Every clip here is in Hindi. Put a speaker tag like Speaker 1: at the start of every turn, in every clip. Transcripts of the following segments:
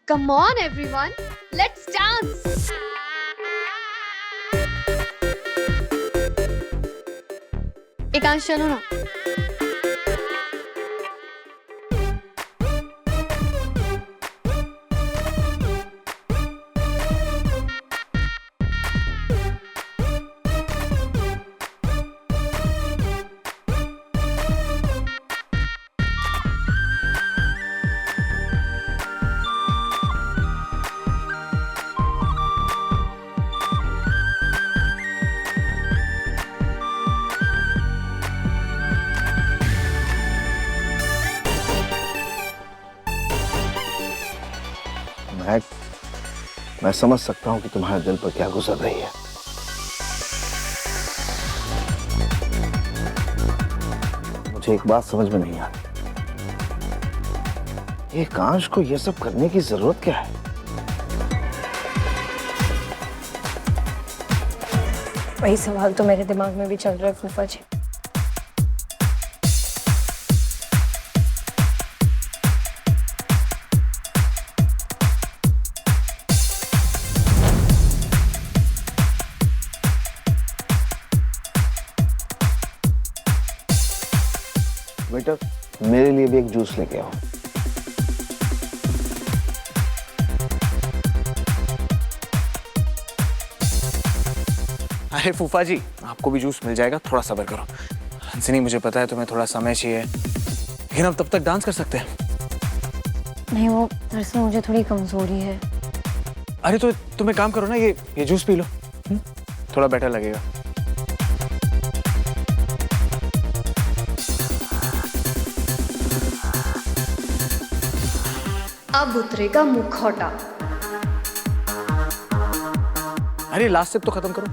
Speaker 1: Come on everyone, let's dance. एकांश चलो ना।
Speaker 2: मैं समझ सकता हूं कि तुम्हारे दिल पर क्या गुजर रही है। मुझे एक बात समझ में नहीं आ रही, ये कांश को ये सब करने की जरूरत क्या है?
Speaker 3: वही सवाल तो मेरे दिमाग में भी चल रहा है फूफा जी।
Speaker 2: बेटा, मेरे लिए भी एक जूस लेके आओ।
Speaker 4: अरे फूफा जी, आपको भी जूस मिल जाएगा, थोड़ा सब्र करो। हंसिनी, मुझे पता है तुम्हें थोड़ा समय चाहिए, लेकिन हम तब तक डांस कर सकते हैं।
Speaker 3: नहीं, वो दरअसल मुझे थोड़ी कमजोरी है।
Speaker 4: अरे तो तुम एक काम करो ना, ये जूस पी लो, थोड़ा बेटर लगेगा।
Speaker 1: अब उतरेगा मुखौटा।
Speaker 4: अरे लास्ट सिप तो खत्म करो।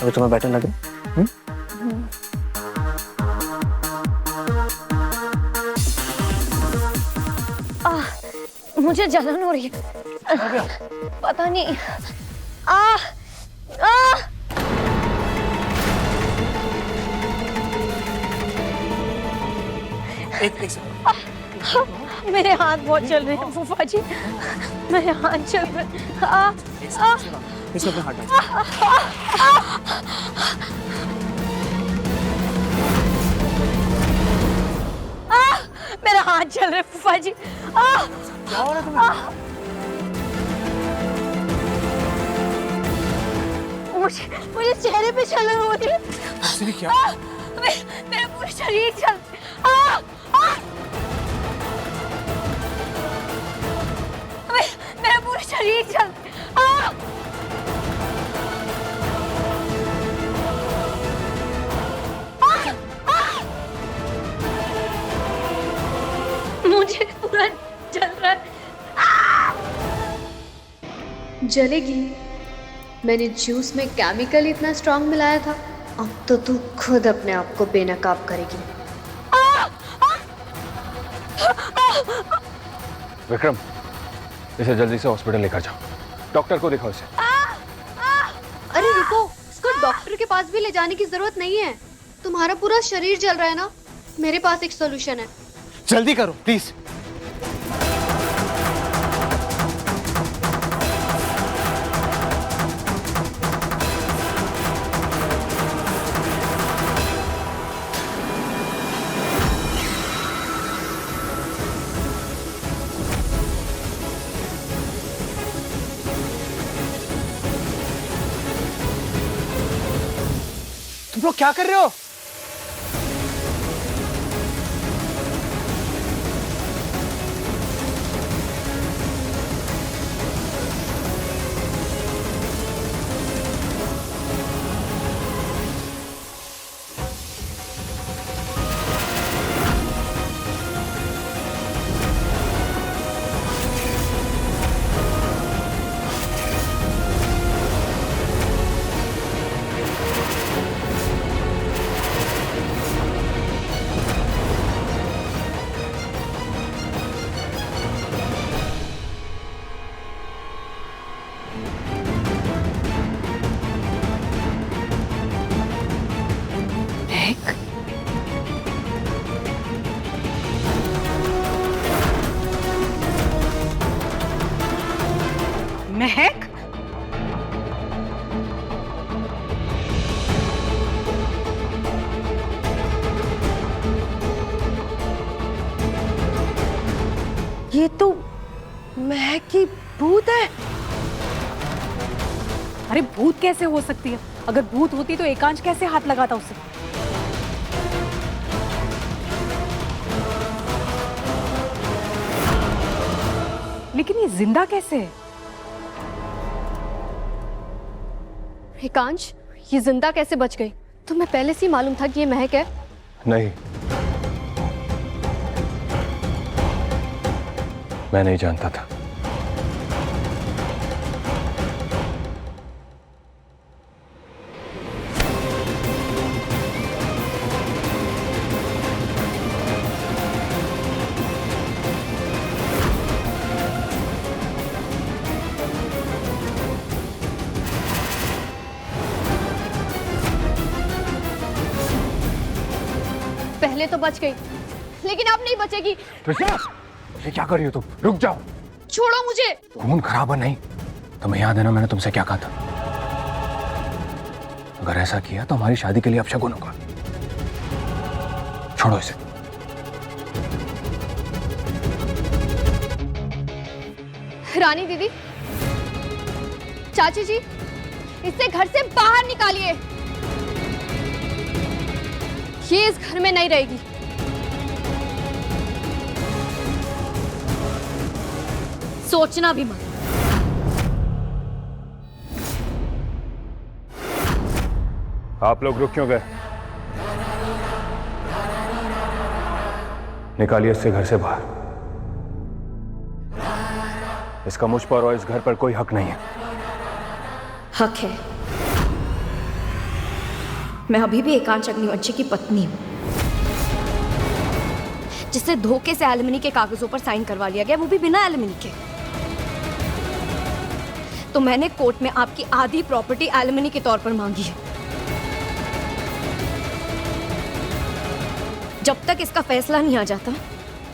Speaker 4: अभी तुम्हें बेटर लगे?
Speaker 3: मुझे जलन हो रही है, पता नहीं। आ, आ,
Speaker 4: एक सेकंड।
Speaker 3: मेरे हाथ बहुत चल रहे हैं फूफा जी, मेरे हाथ चल रहे हैं।
Speaker 4: इसको अपने हाथ डाल।
Speaker 3: मेरा हाथ चल रहा है फूफा जी।
Speaker 4: क्या हो रहा है तुम्हें?
Speaker 3: मुझे चेहरे पे जलन हो रही है।
Speaker 4: क्या?
Speaker 3: मेरा पूरा शरीर चल मेरा पूरा शरीर चल। मुझे पूरा जल रहा है।
Speaker 1: जलेगी? मैंने जूस में केमिकल इतना स्ट्रांग मिलाया था। अब तो तू खुद अपने आप को बेनकाब करेगी।
Speaker 5: विक्रम, इसे जल्दी से हॉस्पिटल लेकर जाओ, डॉक्टर को दिखाओ इसे।
Speaker 1: अरे रुको, इसको डॉक्टर के पास भी ले जाने की जरूरत नहीं है। तुम्हारा पूरा शरीर जल रहा है ना, मेरे पास एक सॉल्यूशन है।
Speaker 4: जल्दी करो प्लीज। तुम लोग क्या कर रहे हो?
Speaker 3: ये तो महक की भूत है।
Speaker 6: अरे भूत कैसे हो सकती है? अगर भूत होती तो एकांश कैसे हाथ लगाता उसे? लेकिन ये जिंदा कैसे है?
Speaker 1: एकांश, ये जिंदा कैसे बच गई? तुम्हें पहले से ही मालूम था कि ये महक है?
Speaker 5: नहीं, मैं नहीं जानता था।
Speaker 1: पहले तो बच गई, लेकिन अब नहीं बचेगी।
Speaker 5: त्रिशा, ये क्या कर रही हो तुम? रुक जाओ।
Speaker 1: छोड़ो मुझे।
Speaker 5: खून खराब नहीं। तुम्हें याद है ना मैंने तुमसे क्या कहा था? अगर ऐसा किया तो हमारी शादी के लिए अपशगुन होगा। छोड़ो इसे।
Speaker 1: रानी दीदी, चाची जी, इसे घर से बाहर निकालिए। ये इस घर में नहीं रहेगी। सोचना भी मत।
Speaker 5: आप लोग रुक क्यों गए? निकालिए इससे घर से बाहर। इसका मुझ पर और इस घर पर कोई हक नहीं है।
Speaker 3: हक है। मैं अभी भी एकांश अग्निवंशी की पत्नी हूं, जिससे धोखे से एलिमनी के कागजों पर साइन करवा लिया गया, वो भी बिना एलिमनी के। तो मैंने कोर्ट में आपकी आधी प्रॉपर्टी एलिमनी के तौर पर मांगी है। जब तक इसका फैसला नहीं आ जाता,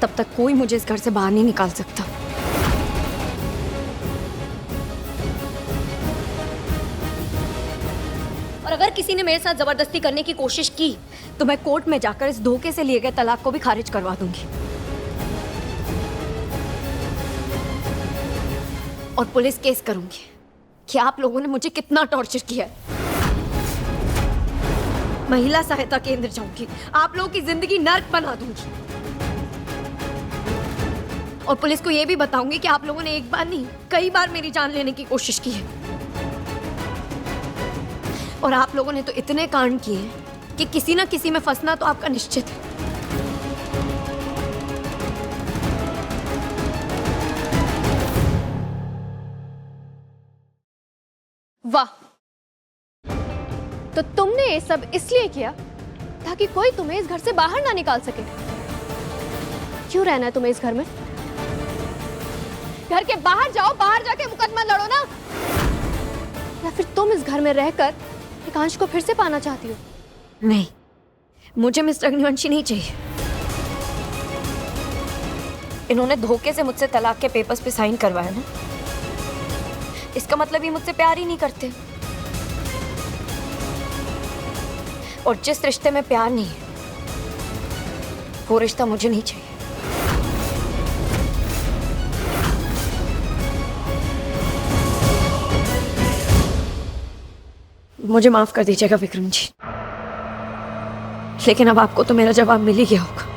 Speaker 3: तब तक कोई मुझे इस घर से बाहर नहीं निकाल सकता। और अगर किसी ने मेरे साथ जबरदस्ती करने की कोशिश की, तो मैं कोर्ट में जाकर इस धोखे से लिए गए तलाक को भी खारिज करवा दूंगी। और पुलिस केस करूंगी कि आप लोगों ने मुझे कितना टॉर्चर किया है। महिला सहायता केंद्र जाऊंगी, आप लोगों की जिंदगी नर्क बना दूंगी। और पुलिस को यह भी बताऊंगी कि आप लोगों ने एक बार नहीं, कई बार मेरी जान लेने की कोशिश की है। और आप लोगों ने तो इतने कांड किए हैं कि किसी ना किसी में फंसना तो आपका निश्चित है।
Speaker 1: वाह, तो तुमने ये सब इसलिए किया ताकि कोई तुम्हें इस घर से बाहर ना निकाल सके। क्यों रहना है तुम्हें इस घर में? घर के बाहर जाओ, बाहर जाके मुकदमा लड़ो ना। या फिर तुम इस घर में रहकर एकांश को फिर से पाना चाहती हो?
Speaker 3: नहीं, मुझे मिस्टर अग्निवंशी नहीं चाहिए। इन्होंने धोखे से मुझसे तलाक के पेपर्स पे साइन करवाया ना, इसका मतलब ये मुझसे प्यार ही नहीं करते। और जिस रिश्ते में प्यार नहीं है, वो रिश्ता मुझे नहीं चाहिए। मुझे माफ कर दीजिएगा विक्रम जी, लेकिन अब आपको तो मेरा जवाब मिल ही गया होगा।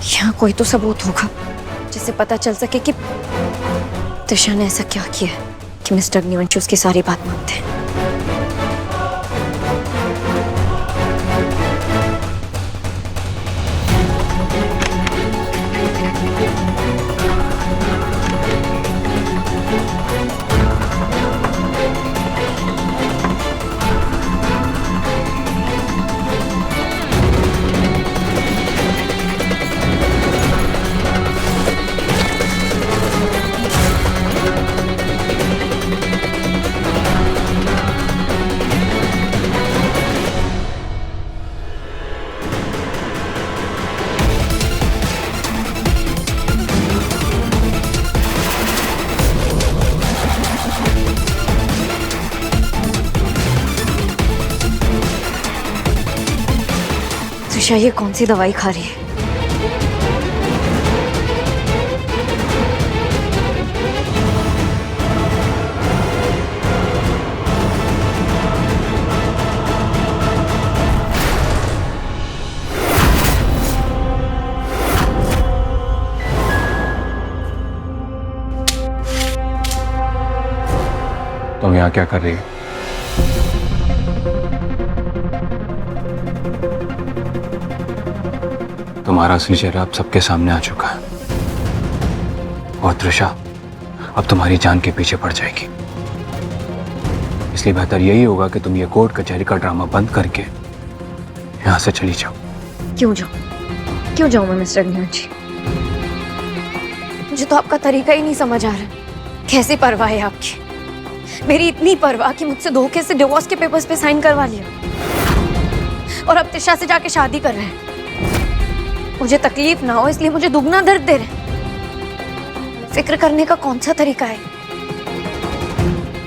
Speaker 3: यहाँ कोई तो सबूत होगा जिससे पता चल सके कि त्रिशा ने ऐसा क्या किया है कि मिस्टर अग्निवंशी उसकी सारी बात मानते हैं। त्रिशा ये कौन सी दवाई खा रही है?
Speaker 5: तुम यहाँ क्या कर रही हो? तुम्हारा असली चेहरा अब सबके सामने आ चुका है और त्रिशा अब तुम्हारी जान के पीछे पड़ जाएगी। इसलिए बेहतर यही होगा कि तुम ये कोर्ट कचहरी का ड्रामा बंद करके यहाँ से चली जाओ।
Speaker 3: क्यों जाऊं मैं मिस्टर न्यूमन जी? मुझे तो आपका तरीका ही नहीं समझ आ रहा। कैसी परवाह है आपकी? मेरी इतनी परवाह कि मुझसे धोखे से डिवोर्स के पेपर्स पे साइन करवा लिया और अब त्रिशा से जाके शादी कर रहे हैं। मुझे तकलीफ ना हो इसलिए मुझे दुगना दर्द दे रहे। फिक्र करने का कौन सा तरीका है?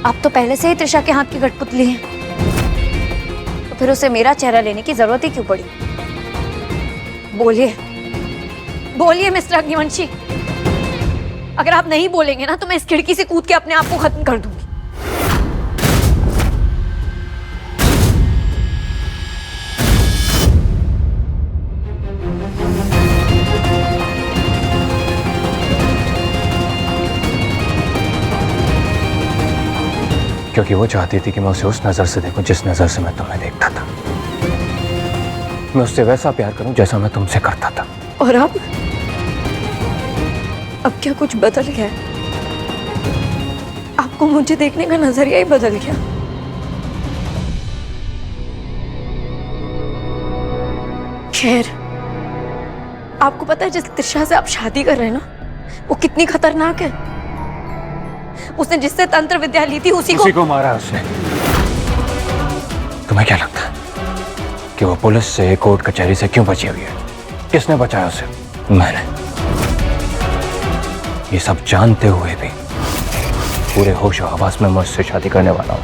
Speaker 3: आप तो पहले से ही त्रिशा के हाथ की कठपुतली हैं, तो फिर उसे मेरा चेहरा लेने की जरूरत ही क्यों पड़ी? बोलिए मिस्टर अग्निवंशी। अगर आप नहीं बोलेंगे ना तो मैं इस खिड़की से कूद के अपने आप को खत्म कर दूंगी।
Speaker 5: क्योंकि वो चाहती थी कि मैं उसे उस नजर से देखूं जिस नजर से मैं तुम्हें देखता था। मैं उससे वैसा प्यार करूं जैसा मैं तुमसे करता था।
Speaker 3: और अब क्या कुछ बदल गया? आपको मुझे देखने का नजरिया ही बदल गया। खैर, आपको पता है जिस त्रिशा से आप शादी कर रहे हैं ना, वो कितनी खतरनाक है। उसने जिससे तंत्र विद्या ली थी उसी को
Speaker 5: मारा उसने। तुम्हें क्या लगता है कि वो पुलिस से, कोर्ट कचहरी से क्यों बची हुई है? किसने बचाया उसे? मैंने। ये सब जानते हुए भी पूरे होश और हवास में मैं उससे शादी करने वाला हूं।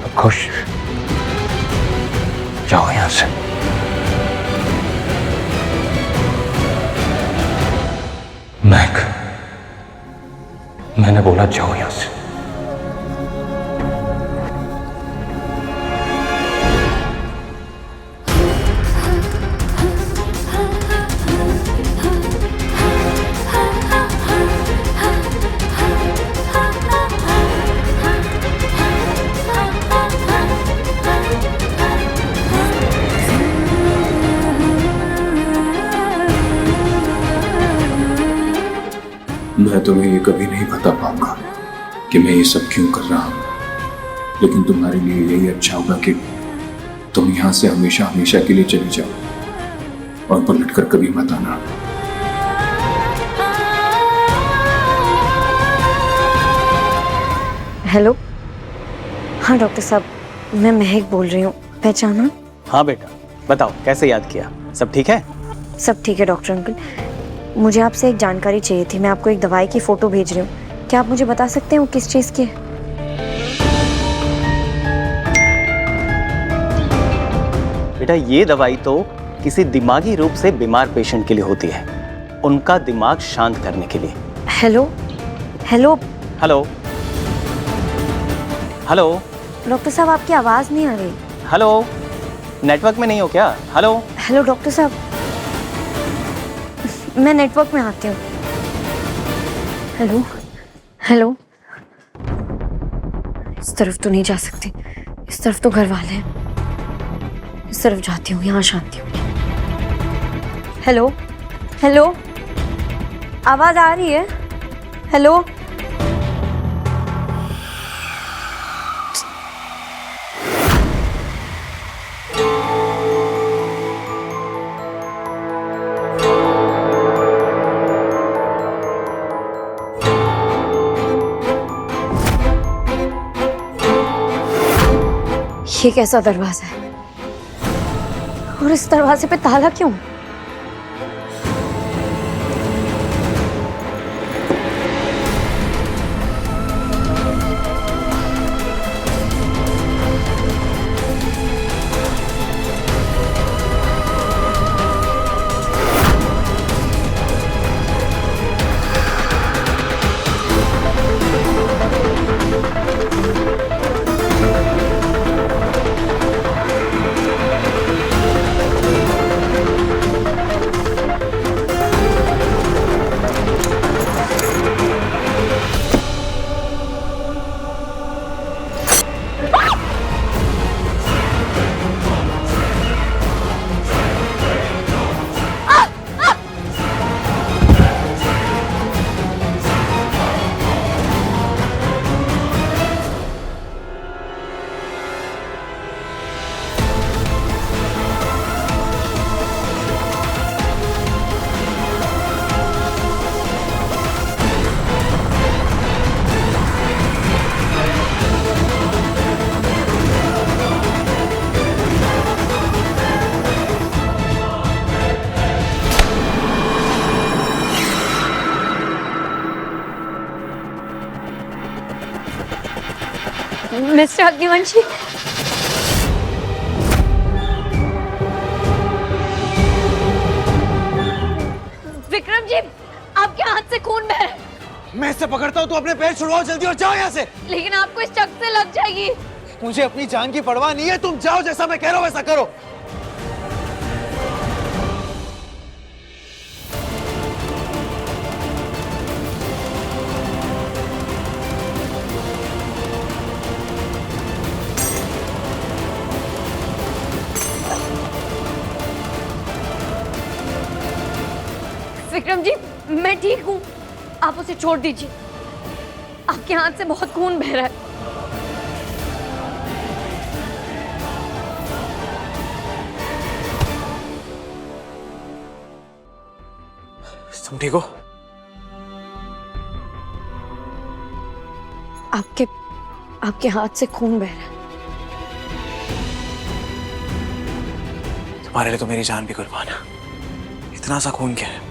Speaker 5: अब खुश जाओ यहां से। मैंने बोला जाओ यहां से।
Speaker 7: मैं तुम्हें ये कभी नहीं बता पाऊंगा कि मैं ये सब क्यों कर रहा हूं, लेकिन तुम्हारे लिए यही अच्छा होगा कि तुम यहां से हमेशा हमेशा के लिए चली जाओ और पलट कर कभी मत आना।
Speaker 3: हेलो, हाँ डॉक्टर साहब, मैं महक बोल रही हूँ। पहचाना?
Speaker 8: हाँ बेटा, बताओ कैसे याद किया? सब ठीक है?
Speaker 3: सब ठीक है डॉक्टर अंकल। मुझे आपसे एक जानकारी चाहिए थी। मैं आपको एक दवाई की फोटो भेज रही हूँ, क्या आप मुझे बता सकते हैं वो किस चीज़ की है?
Speaker 8: बेटा ये दवाई तो किसी दिमागी रूप से बीमार पेशेंट के लिए होती है, उनका दिमाग शांत करने के लिए।
Speaker 3: Hello hello
Speaker 8: hello hello
Speaker 3: doctor साहब, आपकी आवाज़ नहीं आ रही।
Speaker 8: हेलो, नेटवर्क में नहीं हो क्या? हेलो
Speaker 3: हेलो डॉक्टर साहब, मैं नेटवर्क में आती हूँ। हेलो हेलो, इस तरफ तो नहीं जा सकती, इस तरफ तो घर वाले हैं। इस तरफ जाती हूँ, यहाँ शांति होगी। हेलो हेलो, आवाज आ रही है? हेलो ये कैसा दरवाजा है और इस दरवाजे पे ताला क्यों? मिस्टर अग्निवंशी, विक्रम जी, आपके हाथ से खून बह रहा है।
Speaker 9: मैं इसे पकड़ता हूँ तो अपने पैर छुड़वाओ जल्दी और जाओ यहाँ से।
Speaker 3: लेकिन आपको इस चक से लग जाएगी।
Speaker 9: मुझे अपनी जान की परवाह नहीं है, तुम जाओ, जैसा मैं कह रहा हूँ वैसा करो।
Speaker 3: विक्रम जी, मैं ठीक हूँ, आप उसे छोड़ दीजिए। आपके हाथ से बहुत खून बह रहा है।
Speaker 4: तुम ठीक हो?
Speaker 3: आपके हाथ से खून बह रहा है।
Speaker 4: तुम्हारे लिए तो मेरी जान भी कुर्बान है। इतना सा खून क्या है?